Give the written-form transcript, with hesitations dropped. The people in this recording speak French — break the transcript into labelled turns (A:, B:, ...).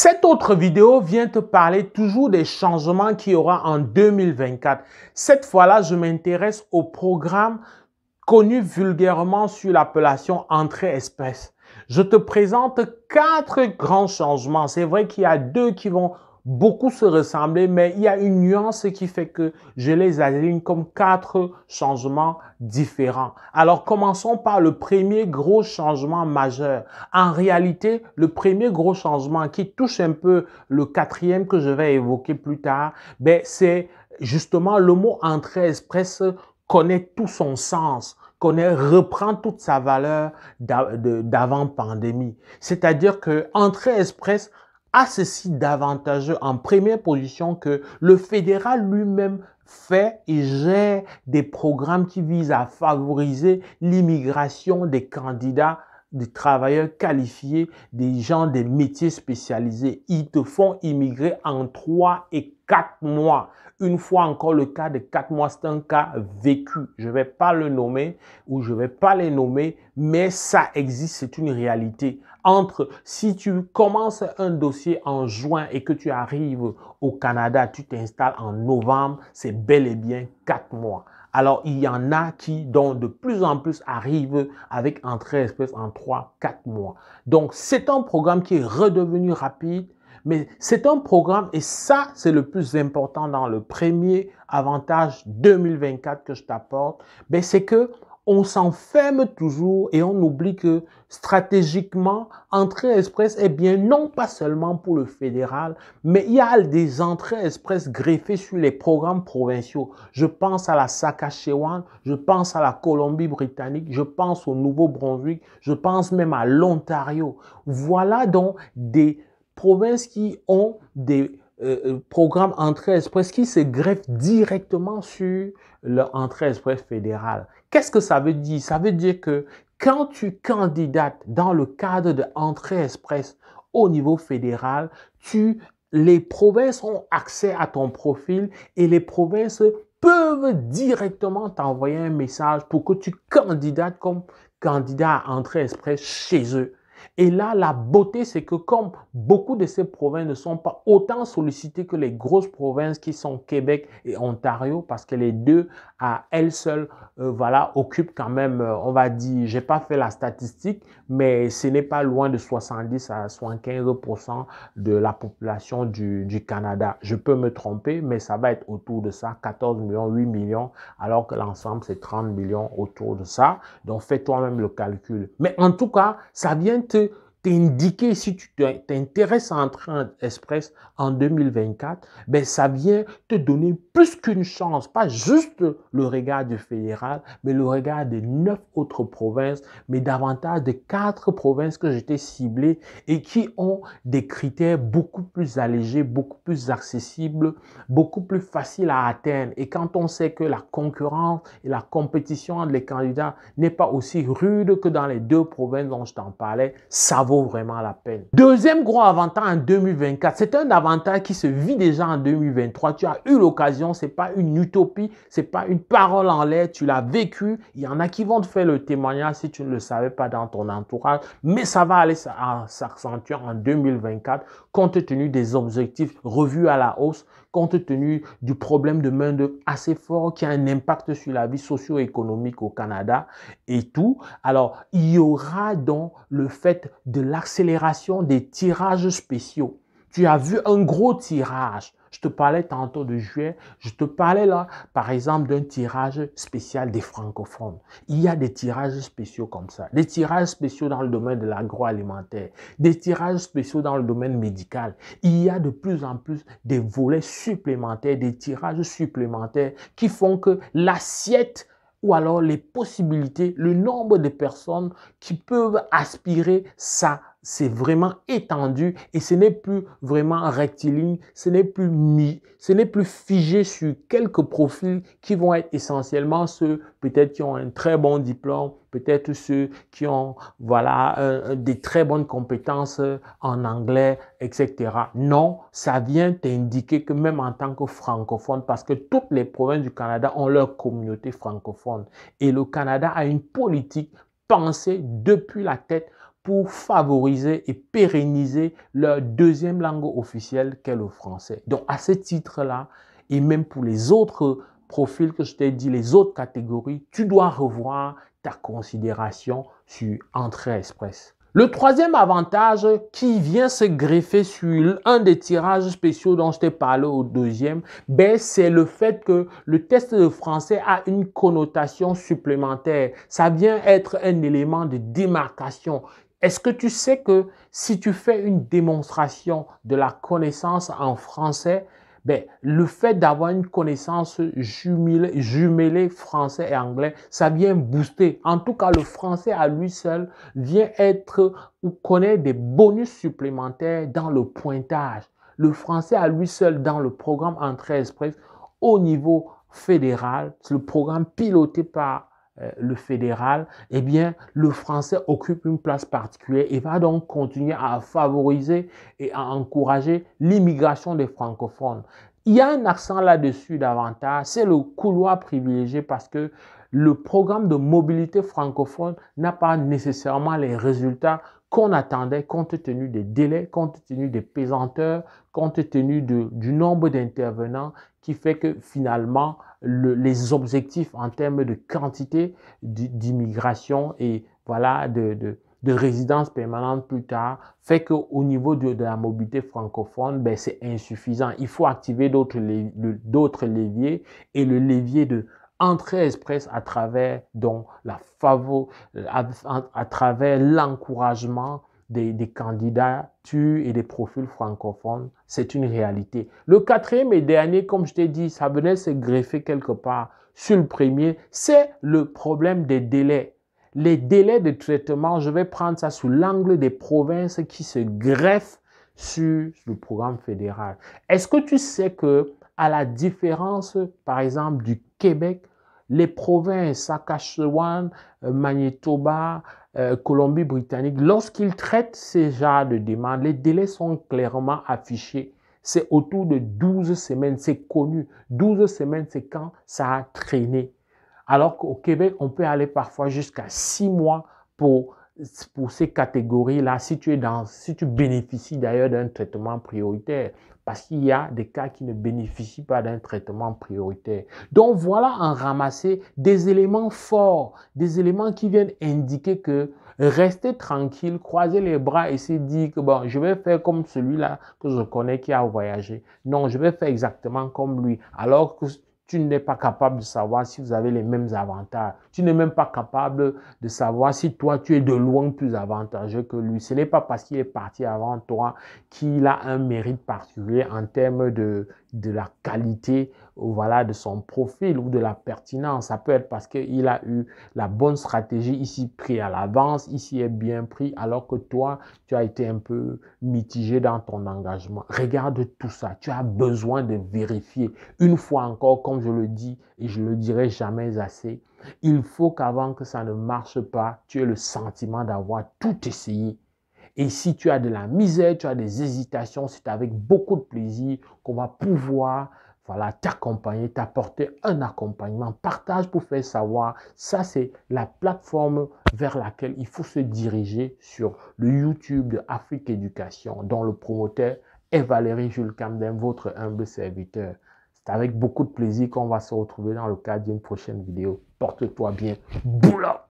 A: Cette autre vidéo vient te parler toujours des changements qu'il y aura en 2024. Cette fois-là, je m'intéresse au programme connu vulgairement sous l'appellation Entrée Express. Je te présente 4 grands changements. C'est vrai qu'il y a 2 qui vont beaucoup se ressembler, mais il y a une nuance qui fait que je les aligne comme 4 changements différents. Alors, commençons par le premier gros changement majeur. En réalité, le premier gros changement qui touche un peu le 4e que je vais évoquer plus tard, c'est justement le mot Entrée Express connaît tout son sens, reprend toute sa valeur d'avant pandémie. C'est-à-dire que Entrée Express a ceci d'avantageux en première position que le fédéral lui-même fait et gère des programmes qui visent à favoriser l'immigration des candidats, des travailleurs qualifiés, des gens des métiers spécialisés. Ils te font immigrer en 3 et 4 mois. Une fois encore, le cas de 4 mois, c'est un cas vécu. Je ne vais pas le nommer ou je ne vais pas les nommer, mais ça existe, c'est une réalité. Si tu commences un dossier en juin et que tu arrives au Canada, tu t'installes en novembre, c'est bel et bien 4 mois. Alors, il y en a qui, dont de plus en plus, arrivent avec Entrée Express en 3-4 mois. Donc, c'est un programme qui est redevenu rapide, mais c'est un programme, et ça, c'est le plus important dans le premier avantage 2024 que je t'apporte, c'est que on s'enferme toujours et on oublie que stratégiquement, Entrée Express est bien non pas seulement pour le fédéral, mais il y a des entrées express greffées sur les programmes provinciaux. Je pense à la Saskatchewan, je pense à la Colombie-Britannique, je pense au Nouveau-Brunswick, je pense même à l'Ontario. Voilà donc des provinces qui ont des programmes Entrée Express qui se greffent directement sur leur Entrée Express fédérale. Qu'est-ce que ça veut dire? Ça veut dire que quand tu candidates dans le cadre de Entrée Express au niveau fédéral, les provinces ont accès à ton profil et les provinces peuvent directement t'envoyer un message pour que tu candidates comme candidat à Entrée Express chez eux. Et là, la beauté, c'est que comme beaucoup de ces provinces ne sont pas autant sollicitées que les grosses provinces qui sont Québec et Ontario, parce que les deux, à elles seules, occupent quand même, on va dire, j'ai pas fait la statistique, mais ce n'est pas loin de 70 à 75% de la population du Canada. Je peux me tromper, mais ça va être autour de ça, 14 millions, 8 millions, alors que l'ensemble, c'est 30 millions autour de ça. Donc, fais toi-même le calcul. Mais en tout cas, ça vient t'indiquer si tu t'intéresses à Entrée Express en 2024, ça vient te donner plus qu'une chance, pas juste le regard du fédéral, mais le regard de 9 autres provinces, mais davantage de 4 provinces que j'étais ciblées et qui ont des critères beaucoup plus allégés, beaucoup plus accessibles, beaucoup plus faciles à atteindre. Et quand on sait que la concurrence et la compétition entre les candidats n'est pas aussi rude que dans les 2 provinces dont je t'en parlais, ça vaut vraiment la peine. Deuxième gros avantage en 2024, c'est un avantage qui se vit déjà en 2023. Tu as eu l'occasion, c'est pas une utopie, c'est pas une parole en l'air, tu l'as vécu. Il y en a qui vont te faire le témoignage si tu ne le savais pas dans ton entourage, mais ça va aller s'accentuer en 2024 compte tenu des objectifs revus à la hausse, compte tenu du problème de main-d'œuvre assez fort qui a un impact sur la vie socio-économique au Canada et tout. Alors, il y aura donc le fait de l'accélération des tirages spéciaux. Tu as vu un gros tirage. Je te parlais tantôt de juillet. Je te parlais là, par exemple, d'un tirage spécial des francophones. Il y a des tirages spéciaux comme ça. Des tirages spéciaux dans le domaine de l'agroalimentaire. Des tirages spéciaux dans le domaine médical. Il y a de plus en plus des volets supplémentaires, des tirages supplémentaires qui font que l'assiette ou alors les possibilités, le nombre de personnes qui peuvent aspirer, ça, c'est vraiment étendu et ce n'est plus vraiment rectiligne, ce n'est plus figé sur quelques profils qui vont être essentiellement ceux peut-être qui ont un très bon diplôme, peut-être ceux qui ont des très bonnes compétences en anglais, etc. Non, ça vient t'indiquer que même en tant que francophone, parce que toutes les provinces du Canada ont leur communauté francophone et le Canada a une politique pensée depuis la tête pour favoriser et pérenniser leur deuxième langue officielle qu'est le français. Donc, à ce titre-là, et même pour les autres profils que je t'ai dit, les autres catégories, tu dois revoir ta considération sur Entrée Express. Le troisième avantage qui vient se greffer sur un des tirages spéciaux dont je t'ai parlé au deuxième, c'est le fait que le test de français a une connotation supplémentaire. Ça vient être un élément de démarcation. Est-ce que tu sais que si tu fais une démonstration de la connaissance en français, le fait d'avoir une connaissance jumelée français et anglais, ça vient booster. En tout cas, le français à lui seul vient être ou connaît des bonus supplémentaires dans le pointage. Le français à lui seul dans le programme Entrée Express au niveau fédéral, c'est le programme piloté par le fédéral, le français occupe une place particulière et va donc continuer à favoriser et à encourager l'immigration des francophones. Il y a un accent là-dessus davantage, c'est le couloir privilégié parce que le programme de mobilité francophone n'a pas nécessairement les résultats qu'on attendait compte tenu des délais, compte tenu des pesanteurs, compte tenu du nombre d'intervenants qui fait que finalement, les objectifs en termes de quantité d'immigration et voilà, de résidence permanente plus tard, fait qu'au niveau de la mobilité francophone, c'est insuffisant. Il faut activer d'autres leviers et le levier de Entrée Express à travers donc à travers l'encouragement des candidatures et des profils francophones, c'est une réalité. Le quatrième et dernier, comme je t'ai dit, ça venait se greffer quelque part sur le premier, c'est le problème des délais. Les délais de traitement, je vais prendre ça sous l'angle des provinces qui se greffent sur le programme fédéral. Est-ce que tu sais que, à la différence, par exemple, du Québec, les provinces Saskatchewan, Manitoba, Colombie-Britannique, lorsqu'ils traitent ces genres de demandes, les délais sont clairement affichés. C'est autour de 12 semaines, c'est connu. 12 semaines, c'est quand ça a traîné. Alors qu'au Québec, on peut aller parfois jusqu'à 6 mois pour ces catégories-là, si tu bénéficies d'ailleurs d'un traitement prioritaire. Parce qu'il y a des cas qui ne bénéficient pas d'un traitement prioritaire. Donc voilà en ramasser des éléments forts, des éléments qui viennent indiquer que rester tranquille, croiser les bras et se dire que bon, je vais faire comme celui-là que je connais qui a voyagé. Non, je vais faire exactement comme lui. Alors que tu n'es pas capable de savoir si vous avez les mêmes avantages. Tu n'es même pas capable de savoir si toi, tu es de loin plus avantageux que lui. Ce n'est pas parce qu'il est parti avant toi qu'il a un mérite particulier en termes de la qualité voilà, de son profil ou de la pertinence. Ça peut être parce qu'il a eu la bonne stratégie ici pris à l'avance, ici est bien pris, alors que toi, tu as été un peu mitigé dans ton engagement. Regarde tout ça. Tu as besoin de vérifier. Une fois encore, comme je le dis et je le dirai jamais assez, il faut qu'avant que ça ne marche pas, tu aies le sentiment d'avoir tout essayé. Et si tu as de la misère, tu as des hésitations, c'est avec beaucoup de plaisir qu'on va pouvoir t'accompagner, t'apporter un accompagnement. Partage pour faire savoir. Ça, c'est la plateforme vers laquelle il faut se diriger sur le YouTube de Afrique Éducation, dont le promoteur est Valérie Jules Camden, votre humble serviteur. C'est avec beaucoup de plaisir qu'on va se retrouver dans le cadre d'une prochaine vidéo. Porte-toi bien. Boula!